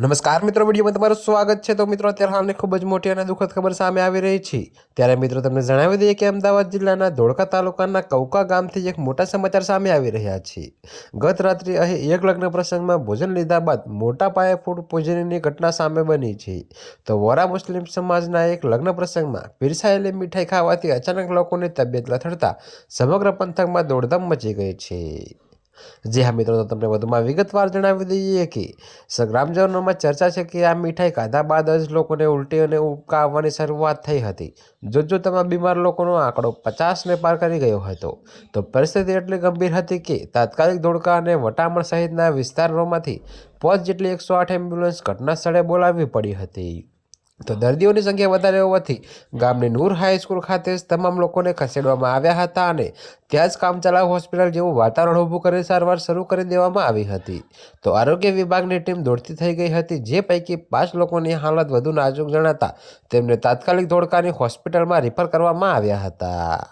નમસ્કાર મિત્રો, વિડીયોમાં તમારું સ્વાગત છે। તો મિત્રો, અત્યારે હાલની ખૂબ જ મોટી અને દુઃખદ ખબર સામે આવી રહી છે। ત્યારે મિત્રો તમને જણાવી દઈએ કે અમદાવાદ જિલ્લાના ધોળકા તાલુકાના કૌકા ગામથી એક મોટા સમાચાર સામે આવી રહ્યા છે। ગત રાત્રે અહીં એક લગ્ન પ્રસંગમાં ભોજન લીધા બાદ મોટા પાયે ફૂડ પોઈઝનિંગની ઘટના સામે બની છે। તો વોરા મુસ્લિમ સમાજના એક લગ્ન પ્રસંગમાં પીરસાયેલી મીઠાઈ ખાવાથી અચાનક લોકોની તબિયત લથડતા સમગ્ર પંથકમાં દોડધામ મચી ગઈ છે। जी हाँ मित्रों, तो तमने વધુમાં વિગતવાર જણાવી દઈએ કે ગ્રામજનોમાં ચર્ચા છે કે આ મીઠાઈ ખાધા બાદ જ લોકોને ઉલટી અને ઉબકા આવવાની શરૂઆત થઈ હતી। જોતજોતામાં બીમાર લોકોનો આંકડો 50ને પાર કરી ગયો હતો। તો પરિસ્થિતિ એટલી ગંભીર હતી કે તાત્કાલિક ધોળકા અને વટામણ સહિતના વિસ્તારોમાંથી 5 જેટલી 108 એમ્બ્યુલન્સ ઘટના સ્થળે બોલાવવી પડી હતી। તો દર્દીઓની સંખ્યા વધારે હોવાથી ગામની નૂર હાઈસ્કૂલ ખાતે જ તમામ લોકોને ખસેડવામાં આવ્યા હતા અને ત્યાં જ કામચલાઉ હોસ્પિટલ જેવું વાતાવરણ ઊભું કરી સારવાર શરૂ કરી દેવામાં આવી હતી। તો આરોગ્ય વિભાગની ટીમ દોડતી થઈ ગઈ હતી, જે પૈકી 5 લોકોની હાલત વધુ નાજુક જણાતા તેમને તાત્કાલિક ધોળકાની હોસ્પિટલમાં રિફર કરવામાં આવ્યા હતા।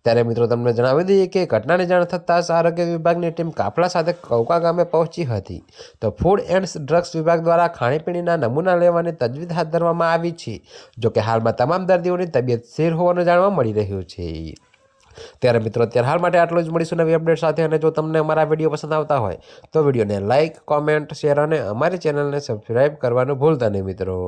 ત્યારે મિત્રો તમને જણાવી દઈએ કે ઘટનાની જાણ થતાં જ આરોગ્ય વિભાગની ટીમ કાફલા સાથે કૌકા ગામે પહોંચી હતી। તો ફૂડ એન્ડ ડ્રગ્સ વિભાગ દ્વારા ખાણીપીણીના નમૂના લેવાની તજવીજ હાથ ધરવામાં આવી છે। જોકે હાલમાં તમામ દર્દીઓની તબિયત સ્થિર હોવાનું જાણવા મળી રહ્યું છે। ત્યારે મિત્રો, અત્યારે હાલ માટે આટલું જ। મળીશું નવી અપડેટ સાથે। અને જો તમને અમારા વિડીયો પસંદ આવતા હોય તો વિડીયોને લાઇક, કોમેન્ટ, શેર અને અમારી ચેનલને સબસ્ક્રાઈબ કરવાનું ભૂલતા નહીં મિત્રો।